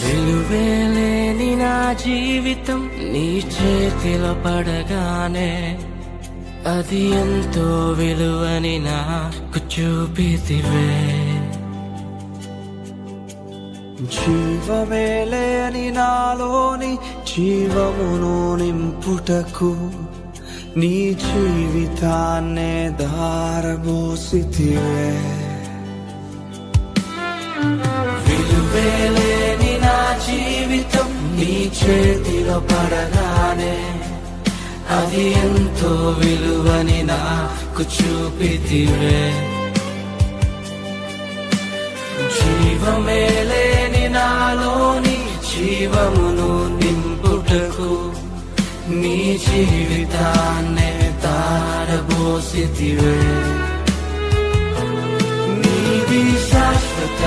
విలువేలేని నా జీవితం నీ చేతిలో పడగానే అది ఎంతో విలువని నాకు చూపితివే. జీవమే లేని నాలోని జీవమును నింపుటకు నీ జీవితాన్నే దారబోసితివే. విలువేలేని నా జీవితం నీ చేతిలో పడగానే అది ఎంతో విలువని నాకు చూపితివే. జీవమే లేని నాలోని జీవమును నింపుటకు నీ జీవితాన్నే దారబోసితివే. నీది శాశ్వత